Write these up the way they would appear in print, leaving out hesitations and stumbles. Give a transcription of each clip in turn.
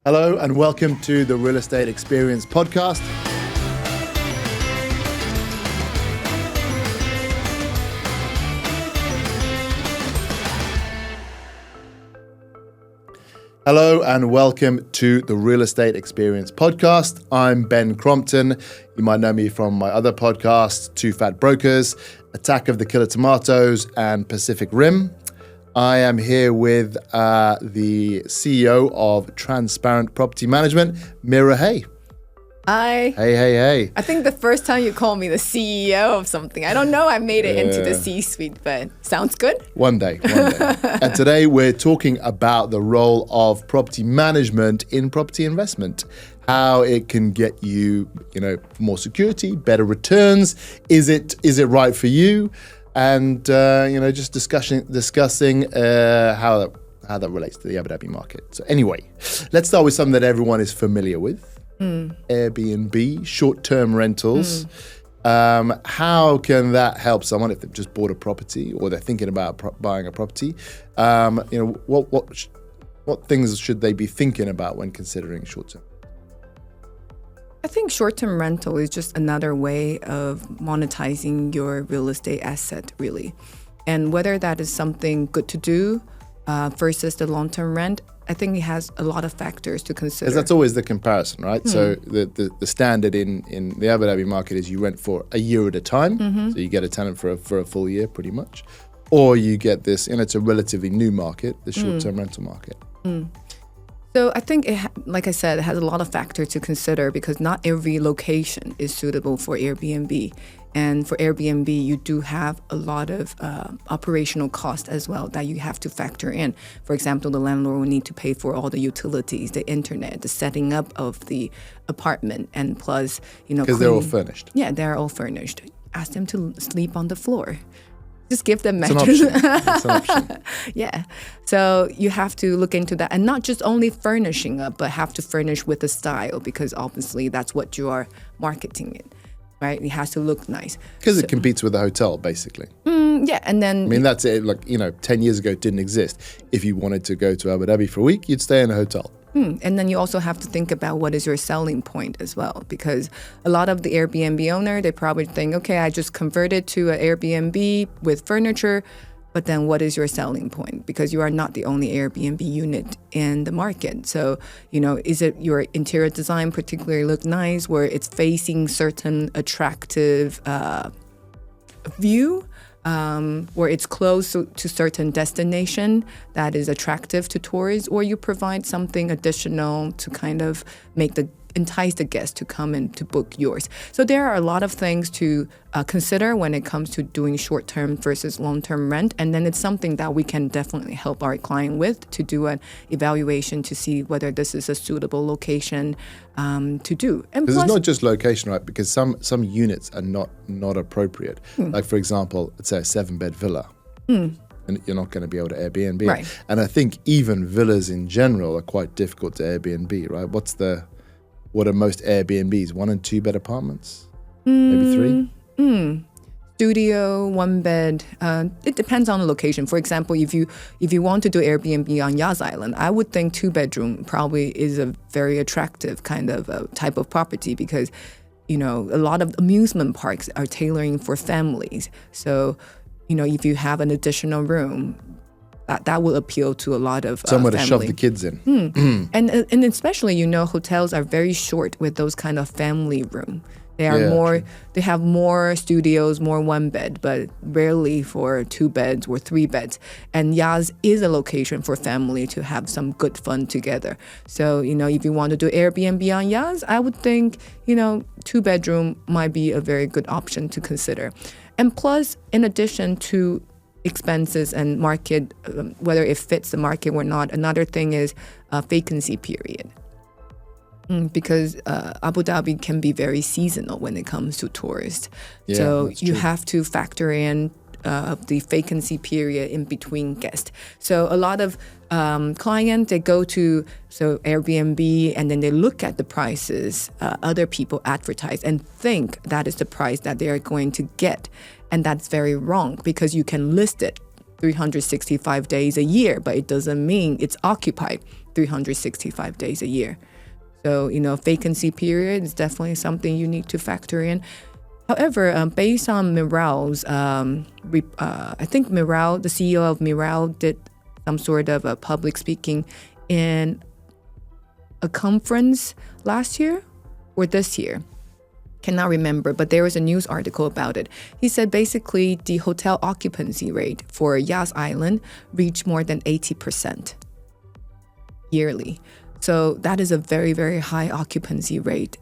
Hello and welcome to the Real Estate Experience podcast. Hello and welcome to the Real Estate Experience podcast. I'm Ben Crompton. You might know me from my other podcasts, Two Fat Brokers, Attack of the Killer Tomatoes, and Pacific Rim. I am here with the CEO of Transparent Property Management, Meara. Hey. Hi. Hey. I think the first time you called me the CEO of something, I don't know, I made it into the C-suite, but sounds good. One day. And today we're talking about the role of property management in property investment, how it can get you, more security, better returns. Is it right for you? And just discussing how that relates to the Abu Dhabi market. So anyway, let's start with something that everyone is familiar with: Airbnb, short-term rentals. How can that help someone if they've just bought a property or they're thinking about buying a property? What things should they be thinking about when considering short-term? I think short-term rental is just another way of monetizing your real estate asset, really. And whether that is something good to do versus the long-term rent, I think it has a lot of factors to consider. Because that's always the comparison, right? So the standard in the Abu Dhabi market is you rent for a year at a time. So you get a tenant for a full year, pretty much. Or you get this, it's a relatively new market, the short-term rental market. So I think, like I said, it has a lot of factors to consider because not every location is suitable for Airbnb. And for Airbnb, you do have a lot of operational costs as well that you have to factor in. For example, the landlord will need to pay for all the utilities, the internet, the setting up of the apartment, and plus, because they're all furnished. Yeah, they're all furnished. Ask them to sleep on the floor. Just give them mattress. It's an option. Yeah. So you have to look into that, and not just only furnishing up, but have to furnish with a style, because obviously that's what you are marketing it, right? It has to look nice. Because it competes with a hotel, basically. Yeah, and then... that's it. 10 years ago, it didn't exist. If you wanted to go to Abu Dhabi for a week, you'd stay in a hotel. And then you also have to think about what is your selling point as well, because a lot of the Airbnb owner, they probably think, okay, I just converted to an Airbnb with furniture, but then what is your selling point? Because you are not the only Airbnb unit in the market. So, is it your interior design particularly look nice, where it's facing certain attractive view? Where it's close to certain destination that is attractive to tourists, or you provide something additional to kind of entice the guest to come and to book yours. So there are a lot of things to consider when it comes to doing short-term versus long-term rent, and then it's something that we can definitely help our client with to do an evaluation to see whether this is a suitable location to do. And because it's not just location, right? Because some units are not appropriate. Like, for example, let's say a 7-bed villa. And you're not going to be able to Airbnb. Right. And I think even villas in general are quite difficult to Airbnb, right? What are most Airbnbs? 1 and 2 bed apartments? Maybe 3? Studio, 1 bed. It depends on the location. For example, if you want to do Airbnb on Yas Island, I would think 2-bedroom probably is a very attractive kind of type of property, because a lot of amusement parks are tailoring for families. So if you have an additional room, that will appeal to a lot of somewhere family. to shove the kids in. And especially, hotels are very short with those kind of family room. They are true. They have more studios, more 1 bed, but rarely for 2 beds or 3 beds. And Yas is a location for family to have some good fun together. So, if you want to do Airbnb on Yas, I would think, 2-bedroom might be a very good option to consider. And plus, in addition to expenses and market, whether it fits the market or not, another thing is vacancy period. Because Abu Dhabi can be very seasonal when it comes to tourists. Yeah, so you true. have to factor in the vacancy period in between guests. So a lot of clients, they go to Airbnb and then they look at the prices other people advertise and think that is the price that they are going to get. And that's very wrong, because you can list it 365 days a year, but it doesn't mean it's occupied 365 days a year. So, vacancy period is definitely something you need to factor in. However, based on Meara's, I think Meara, the CEO of Meara, did some sort of a public speaking in a conference last year or this year. Cannot remember, but there was a news article about it. He said basically the hotel occupancy rate for Yas Island reached more than 80% yearly. So that is a very, very high occupancy rate,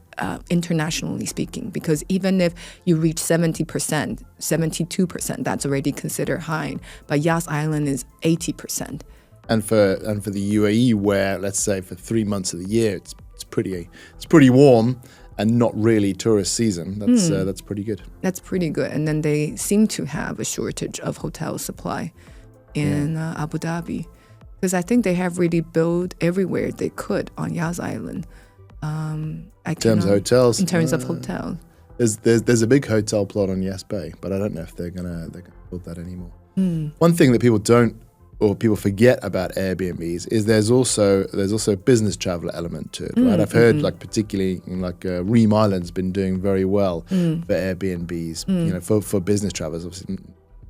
internationally speaking, because even if you reach 70%, 72%, that's already considered high. But Yas Island is 80%. And for the UAE, where let's say for 3 months of the year it's pretty warm and not really tourist season, that's pretty good. That's pretty good. And then they seem to have a shortage of hotel supply in Abu Dhabi, because I think they have really built everywhere they could on Yas Island. In terms of hotels. There's a big hotel plot on Yas Bay, but I don't know if they're gonna build that anymore. One thing that people forget about Airbnbs is there's also a business traveler element to it, right? I've heard particularly Reem Island's been doing very well for Airbnbs, for business travelers, obviously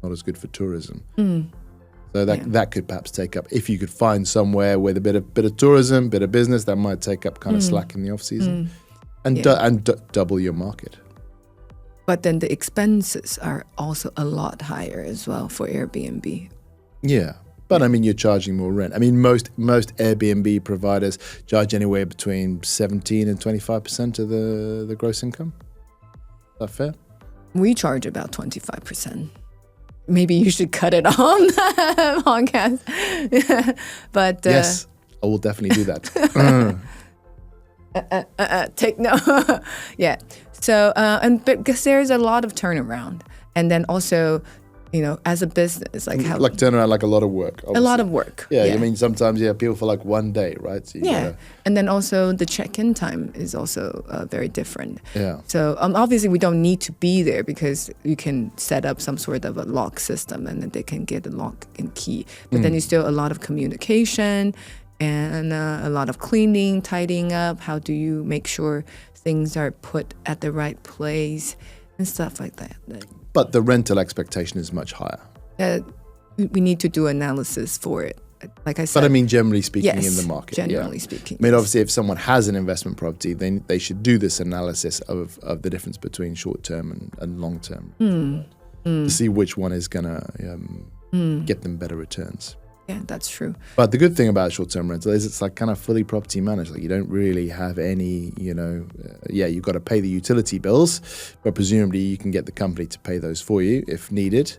not as good for tourism. So that could perhaps take up, if you could find somewhere with a bit of tourism, bit of business, that might take up kind of slack in the off season and double your market. But then the expenses are also a lot higher as well for Airbnb. Yeah. But I mean, you're charging more rent. I mean, most Airbnb providers charge anywhere between 17 and 25% of the gross income. Is that fair? We charge about 25%. Maybe you should cut it on the podcast. But yes, I will definitely do that. Take note. Yeah. So and because there's a lot of turnaround, and then also, as a business, turnaround, like a lot of work. Obviously. A lot of work. Yeah, I mean, sometimes people for like 1 day, right? So and then also the check-in time is also very different. Yeah. So obviously we don't need to be there, because you can set up some sort of a lock system and then they can get the lock and key. But then it's still a lot of communication and a lot of cleaning, tidying up. How do you make sure things are put at the right place and stuff like that? But the rental expectation is much higher. We need to do analysis for it, like I said. But I mean, generally speaking, yes, in the market. generally speaking. I mean, obviously, if someone has an investment property, then they should do this analysis of the difference between short-term and long-term to see which one is going to get them better returns. Yeah, that's true. But the good thing about short-term rental is it's like kind of fully property managed. Like you don't really have any, you've got to pay the utility bills, but presumably you can get the company to pay those for you if needed.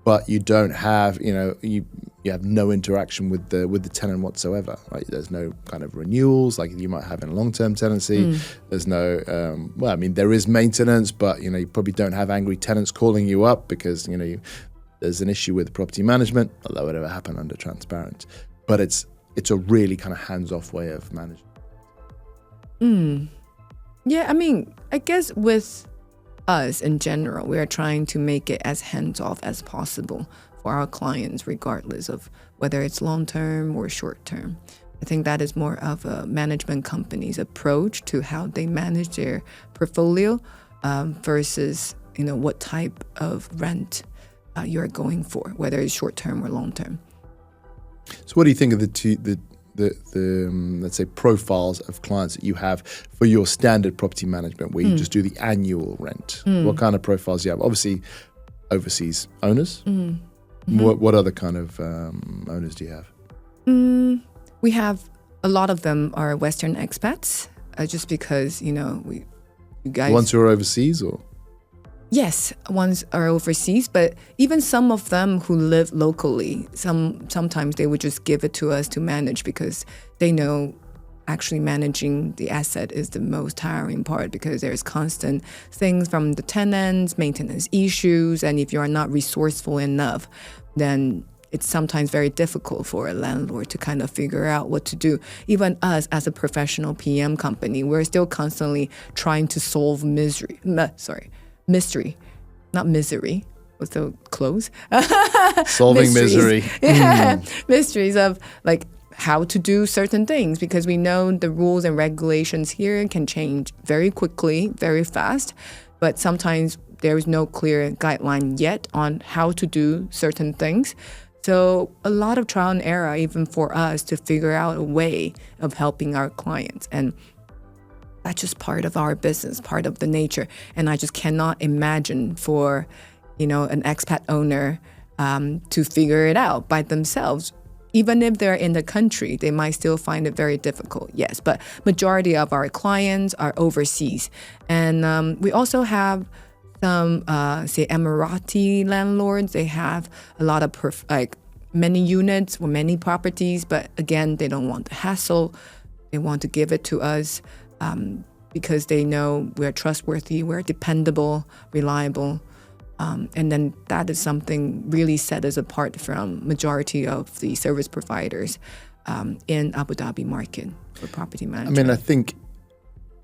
But you don't have, you have no interaction with the tenant whatsoever. Right? There's no kind of renewals like you might have in a long-term tenancy. There's no, there is maintenance, but you probably don't have angry tenants calling you up because there's an issue with property management, although it ever happened under transparent. But it's a really kind of hands-off way of managing. Yeah, I mean, I guess with us in general, we are trying to make it as hands-off as possible for our clients, regardless of whether it's long-term or short-term. I think that is more of a management company's approach to how they manage their portfolio versus, what type of rent you're going for, whether it's short-term or long-term. So what do you think of the let's say profiles of clients that you have for your standard property management where you just do the annual rent? What kind of profiles do you have? Obviously, overseas owners. What other kind of owners do you have? We have a lot of them are Western expats, just because, you guys... Ones who are overseas or? Yes, ones are overseas, but even some of them who live locally, sometimes they would just give it to us to manage because they know actually managing the asset is the most tiring part, because there's constant things from the tenants, maintenance issues, and if you are not resourceful enough, then it's sometimes very difficult for a landlord to kind of figure out what to do. Even us as a professional PM company, we're still constantly trying to solve mystery, not misery. what's the close? Solving misery. Yeah, mysteries of like how to do certain things, because we know the rules and regulations here can change very quickly, very fast, but sometimes there is no clear guideline yet on how to do certain things. So a lot of trial and error, even for us, to figure out a way of helping our clients. And that's just part of our business, part of the nature. And I just cannot imagine for, an expat owner to figure it out by themselves. Even if they're in the country, they might still find it very difficult, yes. But majority of our clients are overseas. And we also have some, say, Emirati landlords. They have a lot of many units or many properties, but again, they don't want the hassle. They want to give it to us because they know we're trustworthy, we're dependable, reliable. And then that is something really set us apart from majority of the service providers in Abu Dhabi market for property management. I mean,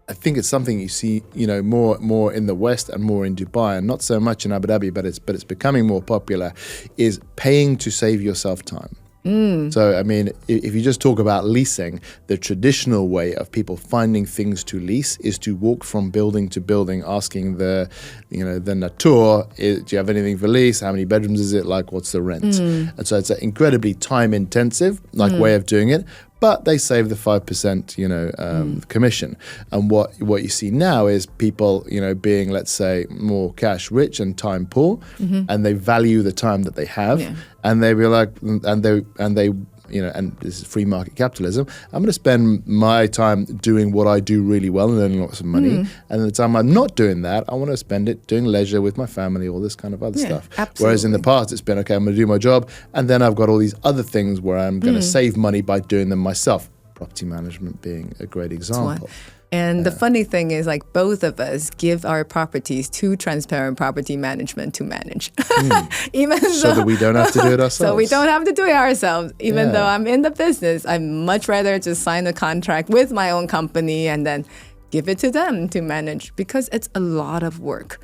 I think it's something you see, more in the West and more in Dubai, and not so much in Abu Dhabi, but it's becoming more popular, is paying to save yourself time. So, I mean, if you just talk about leasing, the traditional way of people finding things to lease is to walk from building to building, asking the natur, do you have anything for lease? How many bedrooms is it? Like, what's the rent? And so it's an incredibly time-intensive way of doing it. But they save the 5%, commission. And what you see now is people, being, let's say, more cash rich and time poor, and they value the time that they have, and they be like, and this is free market capitalism. I'm going to spend my time doing what I do really well and earning lots of money, and the time I'm not doing that, I want to spend it doing leisure with my family, all this kind of other stuff. Absolutely. Whereas in the past, it's been, okay, I'm going to do my job, and then I've got all these other things where I'm going to save money by doing them myself. Property management being a great example. And the funny thing is, like, both of us give our properties to Transparent Property Management to manage. So that we don't have to do it ourselves. So we don't have to do it ourselves. Even though I'm in the business, I'd much rather just sign a contract with my own company and then give it to them to manage, because it's a lot of work,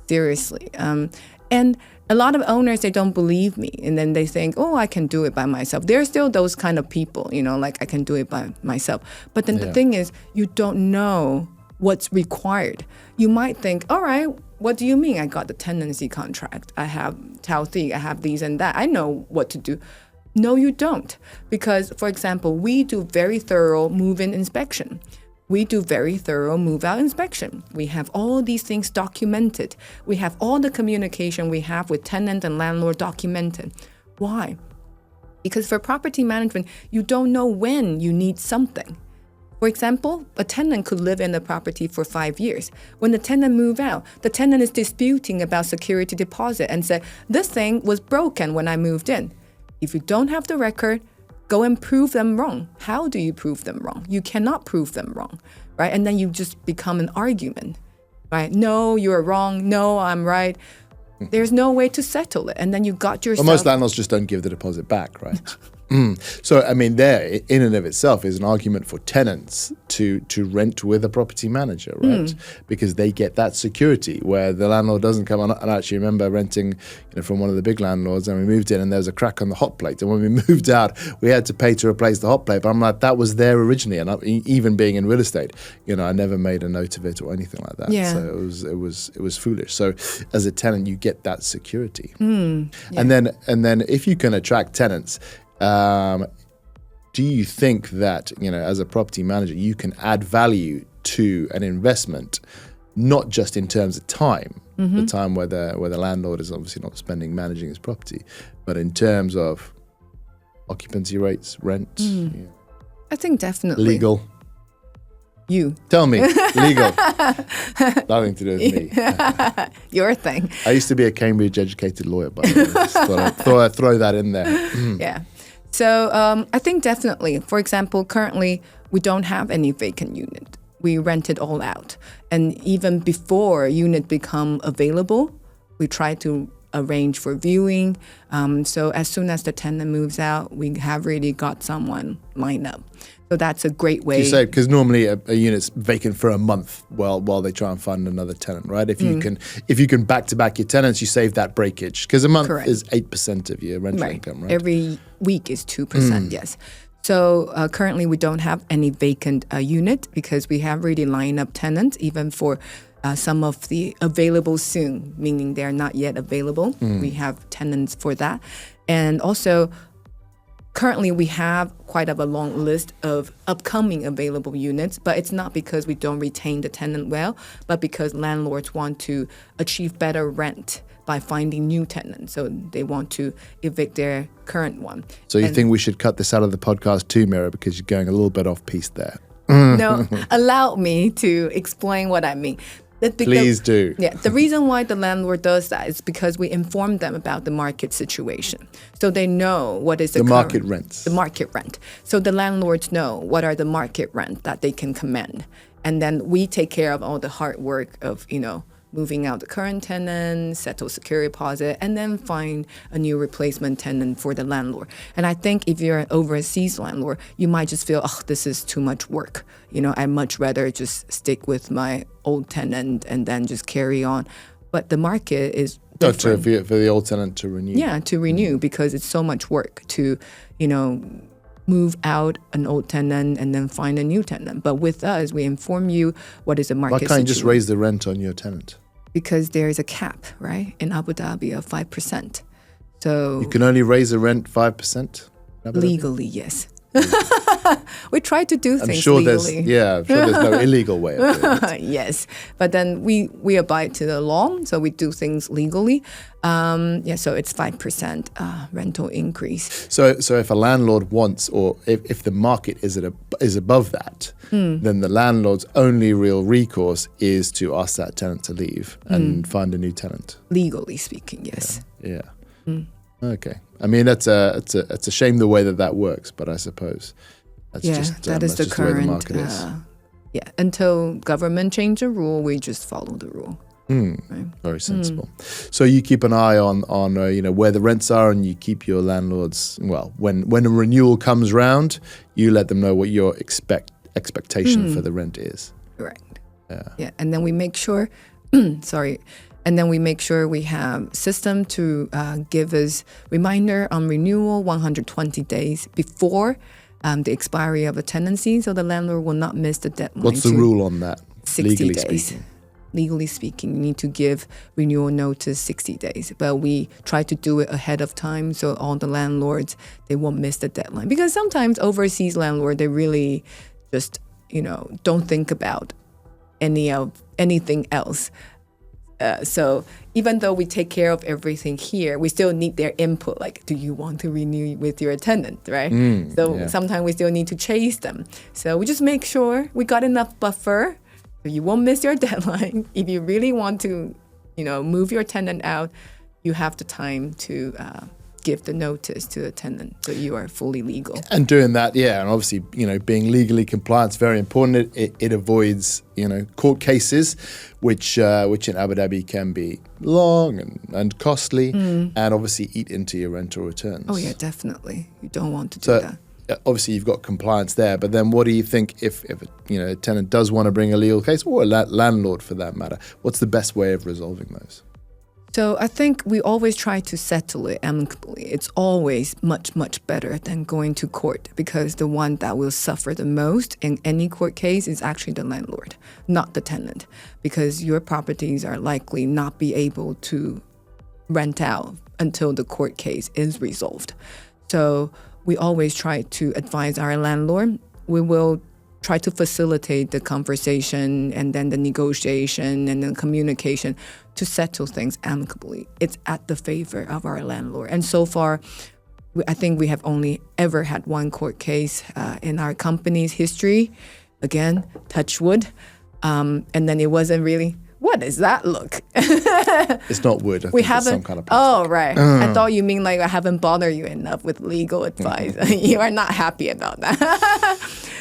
seriously. And a lot of owners, they don't believe me. And then they think, oh, I can do it by myself. There are still those kind of people, like I can do it by myself. But then the thing is, you don't know what's required. You might think, all right, what do you mean? I got the tenancy contract. I have Tauthi, I have these and that. I know what to do. No, you don't. Because, for example, we do very thorough move-in inspection. We do very thorough move-out inspection. We have all these things documented. We have all the communication we have with tenant and landlord documented. Why? Because for property management, you don't know when you need something. For example, a tenant could live in the property for 5 years. When the tenant moves out, the tenant is disputing about security deposit and say, this thing was broken when I moved in. If you don't have the record, go and prove them wrong. How do you prove them wrong? You cannot prove them wrong, right? And then you just become an argument, right? No, you're wrong. No, I'm right. There's no way to settle it. And then you got yourself... Well, most landlords just don't give the deposit back, right? So, I mean, there, in and of itself, is an argument for tenants to rent with a property manager, right? Because they get that security where the landlord doesn't come on. And I actually remember renting from one of the big landlords, and we moved in and there was a crack on the hot plate. And when we moved out, we had to pay to replace the hot plate. But I'm like, that was there originally. And even being in real estate, I never made a note of it or anything like that. Yeah. So it was foolish. So as a tenant, you get that security. And then if you can attract tenants, do you think that, as a property manager, you can add value to an investment, not just in terms of time, the time where the landlord is obviously not spending managing his property, but in terms of occupancy rates, rent? I think definitely. Legal? You. Tell me. Legal. Nothing to do with me. Your thing. I used to be a Cambridge-educated lawyer, by the way. Just thought I'd throw that in there. Yeah. So I think definitely, for example, currently we don't have any vacant unit. We rent it all out. And even before unit become available, we try to arrange for viewing. So as soon as the tenant moves out, we have really got someone lined up. So that's a great way. You say because normally a unit's vacant for a month while they try and find another tenant, right? If you can back to back your tenants, you save that breakage because a month is 8% of your rental income, right? Every week is 2%. Yes. So currently we don't have any vacant unit because we have really lined up tenants even for some of the available soon, meaning they're not yet available. We have tenants for that, and also. Currently, we have quite a long list of upcoming available units, but it's not because we don't retain the tenant well, but because landlords want to achieve better rent by finding new tenants. So they want to evict their current one. So you think we should cut this out of the podcast too, Meara, because you're going a little bit off piece there. No, allow me to explain what I mean. Please do. Yeah, the reason why the landlord does that is because we inform them about the market situation. So they know what is the market rents. The market rent. So the landlords know what are the market rent that they can command. And then we take care of all the hard work of, moving out the current tenant, settle security deposit, and then find a new replacement tenant for the landlord. And I think if you're an overseas landlord, you might just feel, this is too much work. I'd much rather just stick with my old tenant and then just carry on. But the market is different. For the old tenant to renew. Yeah, to renew because it's so much work to, move out an old tenant and then find a new tenant. But with us, we inform you what is the market situation. Why can't you just raise the rent on your tenant? Because there is a cap, right, in Abu Dhabi of 5%. So you can only raise the rent 5%? Legally, yes. We try to do things legally. I'm sure there's no illegal way of doing it. Yes, but then we abide to the law, so we do things legally. So it's 5% rental increase. So if a landlord wants, or if the market is above that, then the landlord's only real recourse is to ask that tenant to leave and find a new tenant. Legally speaking, yes. Yeah. Okay. I mean, it's a shame the way that works, but I suppose that's that is the current. The way the market is. Until government change the rule, we just follow the rule. Right? Very sensible. So you keep an eye on where the rents are, and you keep your landlords. Well, when a renewal comes round, you let them know what your expectation for the rent is. Right. Yeah, and then we make sure. And then we make sure we have system to give us reminder on renewal 120 days before the expiry of a tenancy, so the landlord will not miss the deadline. What's the rule on that? 60 days. Legally speaking, you need to give renewal notice 60 days. But we try to do it ahead of time so all the landlords, they won't miss the deadline. Because sometimes overseas landlords, they really just, don't think about anything else. So even though we take care of everything here, we still need their input. Like, do you want to renew with your tenant, right? Sometimes we still need to chase them. So we just make sure we got enough buffer so you won't miss your deadline. If you really want to, move your tenant out, you have the time to give the notice to the tenant so you are fully legal. And doing that, and obviously, being legally compliant is very important. It avoids, court cases, which in Abu Dhabi can be long and costly, and obviously eat into your rental returns. Oh yeah, definitely. You don't want to do that. Obviously, you've got compliance there, but then what do you think if a tenant does want to bring a legal case, or a landlord for that matter? What's the best way of resolving those? So I think we always try to settle it amicably. It's always much, much better than going to court, because the one that will suffer the most in any court case is actually the landlord, not the tenant, because your properties are likely not be able to rent out until the court case is resolved. So we always try to advise our landlord. We will try to facilitate the conversation and then the negotiation and then communication to settle things amicably. It's at the favor of our landlord. And so far, I think we have only ever had one court case in our company's history. Again, touch wood. And then it wasn't really, what does that look? It's not wood. I think it's some kind of plastic. Oh, right. I thought you mean like I haven't bothered you enough with legal advice. You are not happy about that.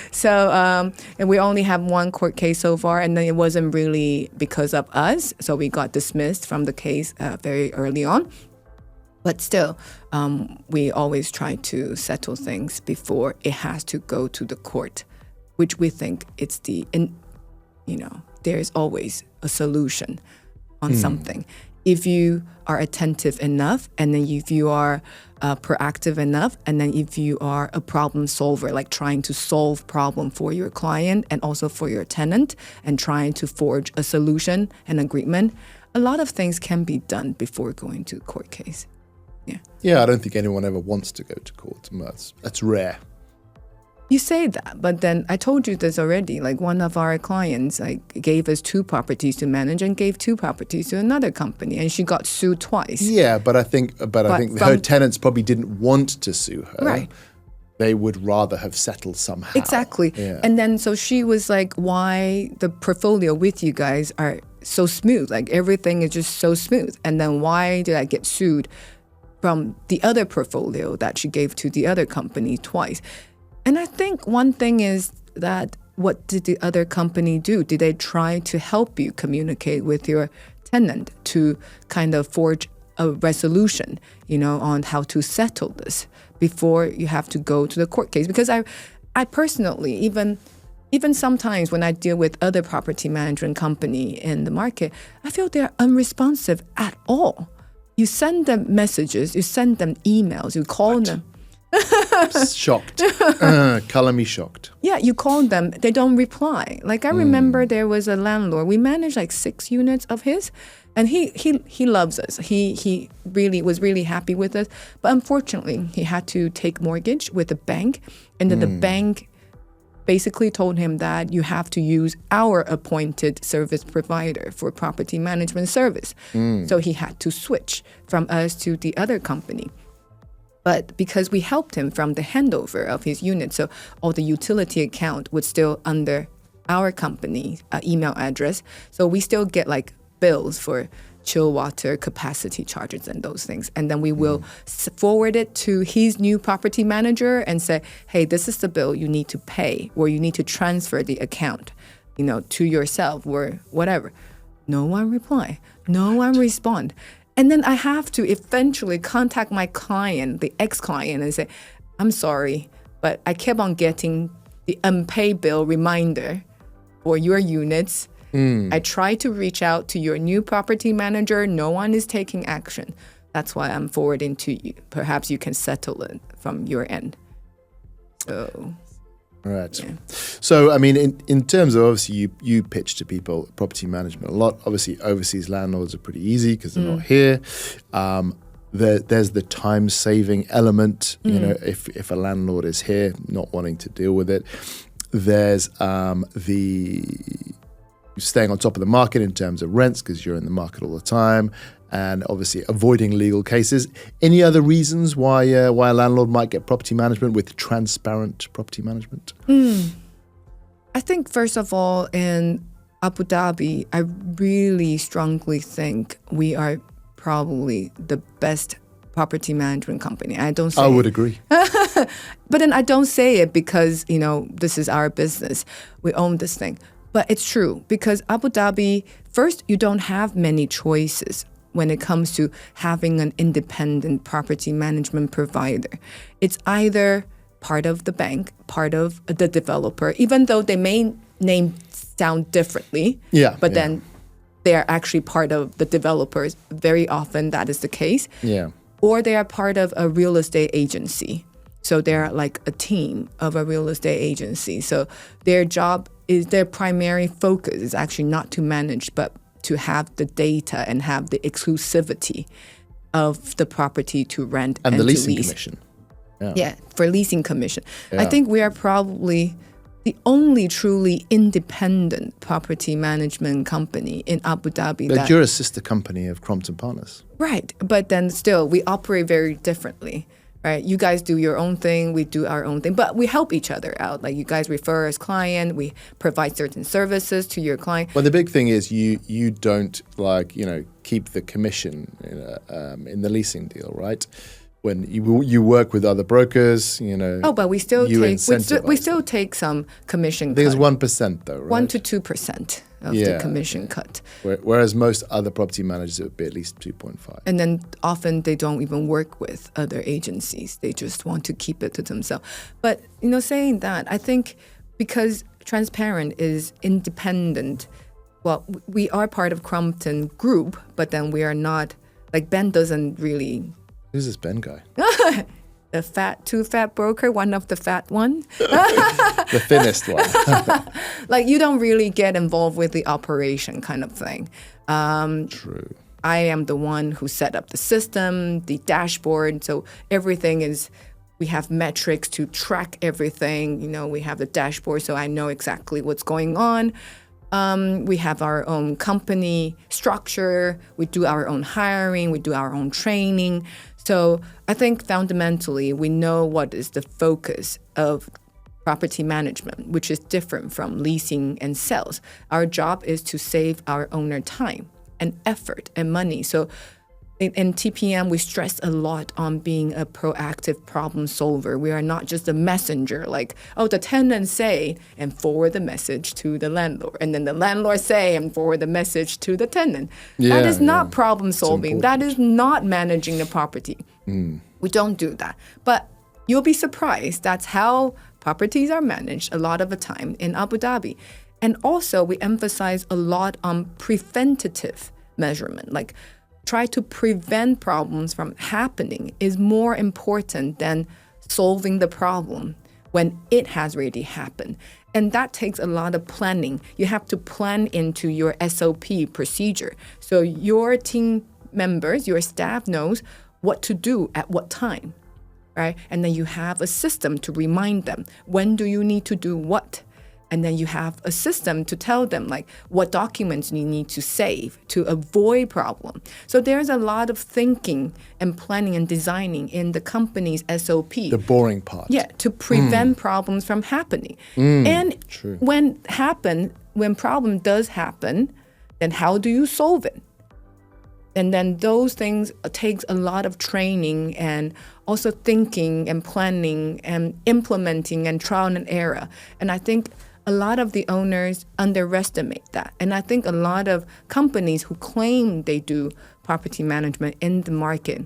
So, and we only have one court case so far, and then it wasn't really because of us. So we got dismissed from the case very early on. But still, we always try to settle things before it has to go to the court, which we think it's there's always a solution on something. If you are attentive enough, and then if you are proactive enough, and then if you are a problem solver, like trying to solve problem for your client and also for your tenant and trying to forge a solution and agreement, a lot of things can be done before going to court case. Yeah, I don't think anyone ever wants to go to court. That's rare. You say that, but then I told you this already. Like one of our clients gave us 2 properties to manage and gave 2 properties to another company, and she got sued twice. Yeah, but I think her tenants probably didn't want to sue her. Right. They would rather have settled somehow. Exactly. Yeah. And then so she was like, why the portfolio with you guys are so smooth? Like everything is just so smooth. And then why did I get sued from the other portfolio that she gave to the other company twice? And I think one thing is that what did the other company do? Did they try to help you communicate with your tenant to kind of forge a resolution, on how to settle this before you have to go to the court case? Because I personally, even sometimes when I deal with other property management company in the market, I feel they're unresponsive at all. You send them messages, you send them emails, you call them. Shocked. Color me shocked. Yeah, you call them, they don't reply. Like I remember there was a landlord, we managed like 6 units of his, and he loves us. He really was really happy with us. But unfortunately, he had to take mortgage with the bank, and then the bank basically told him that you have to use our appointed service provider for property management service. So he had to switch from us to the other company. But because we helped him from the handover of his unit, so all the utility account was still under our company email address. So we still get like bills for chill water, capacity charges, and those things. And then we will forward it to his new property manager and say, hey, this is the bill you need to pay, or you need to transfer the account, to yourself or whatever. No one reply. No one respond. And then I have to eventually contact my client, the ex-client, and say, I'm sorry, but I kept on getting the unpaid bill reminder for your units. I tried to reach out to your new property manager. No one is taking action. That's why I'm forwarding to you. Perhaps you can settle it from your end. So... Right. Yeah. So, I mean, in terms of obviously you pitch to people property management a lot. Obviously, overseas landlords are pretty easy because they're not here. There's the time-saving element. If a landlord is here, not wanting to deal with it. There's the staying on top of the market in terms of rents because you're in the market all the time. And obviously avoiding legal cases. Any other reasons why a landlord might get property management with transparent property management? I think first of all, in Abu Dhabi, I really strongly think we are probably the best property management company. I don't say I would agree. But then I don't say it because, this is our business. We own this thing. But it's true because Abu Dhabi, first, you don't have many choices when it comes to having an independent property management provider. It's either part of the bank, part of the developer, even though they may name sound differently. But then they are actually part of the developers. Very often that is the case. Yeah. Or they are part of a real estate agency. So they're like a team of a real estate agency. So their job is, their primary focus is actually not to manage, but to have the data and have the exclusivity of the property to rent and the to leasing lease. commission. Yeah, for leasing commission. I think we are probably the only truly independent property management company in Abu Dhabi. But you're a sister company of Crompton Partners. Right, but then still we operate very differently. Right, you guys do your own thing, we do our own thing, but we help each other out. Like you guys refer as client, we provide certain services to your client. Well, the big thing is you don't keep the commission in the leasing deal, right? when you work with other brokers, Oh, but we still you take incentivize we still take some commission. I think cut. it's 1% though, right? 1 to 2% of the commission cut. Whereas most other property managers, it would be at least 2.5. And then often they don't even work with other agencies. They just want to keep it to themselves. But, saying that, I think because Transparent is independent, well, we are part of Crompton Group, but then we are not, like Ben doesn't really... Who's this Ben guy? The too fat broker, one of the fat one. The thinnest one. Like you don't really get involved with the operation kind of thing. True. I am the one who set up the system, the dashboard. So everything is, we have metrics to track everything. We have the dashboard, so I know exactly what's going on. We have our own company structure. We do our own hiring. We do our own training. So I think fundamentally, we know what is the focus of property management, which is different from leasing and sales. Our job is to save our owner time and effort and money. So in TPM, we stress a lot on being a proactive problem solver. We are not just a messenger, like, the tenant say, and forward the message to the landlord. And then the landlord say and forward the message to the tenant. That is not problem solving. That is not managing the property. We don't do that. But you'll be surprised. That's how properties are managed a lot of the time in Abu Dhabi. And also, we emphasize a lot on preventative measurement, like try to prevent problems from happening is more important than solving the problem when it has already happened. And that takes a lot of planning. You have to plan into your SOP procedure. So your team members, your staff knows what to do at what time, right? And then you have a system to remind them, when do you need to do what? And then you have a system to tell them like what documents you need to save to avoid problem. So there's a lot of thinking and planning and designing in the company's SOP. The boring part. Yeah, to prevent problems from happening. And true. when problem does happen, then how do you solve it? And then those things takes a lot of training and also thinking and planning and implementing and trial and error. And I think a lot of the owners underestimate that. And I think a lot of companies who claim they do property management in the market,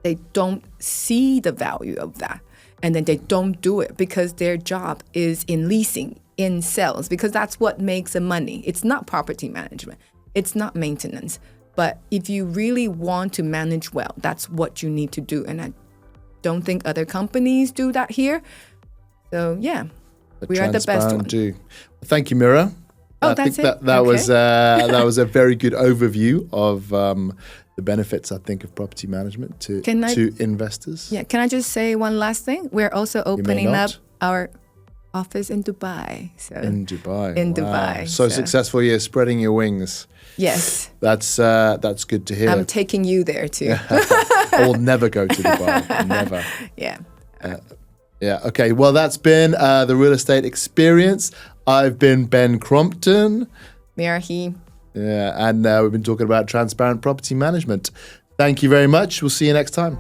they don't see the value of that. And then they don't do it because their job is in leasing, in sales, because that's what makes the money. It's not property management. It's not maintenance. But if you really want to manage well, that's what you need to do. And I don't think other companies do that here. So, yeah. We are the best one. Thank you, Meara. Oh, I that's think it? that Okay. was that was a very good overview of the benefits, I think, of property management to investors. Yeah, can I just say one last thing? We're also opening up not. our office in Dubai. So In Dubai. In Wow. Dubai. So successful, you're spreading your wings. Yes, That's good to hear. I'm taking you there too. I will never go to Dubai. Never. Yeah. Yeah. Okay. Well, that's been the real estate experience. I've been Ben Crompton. Meara. Yeah, and we've been talking about transparent property management. Thank you very much. We'll see you next time.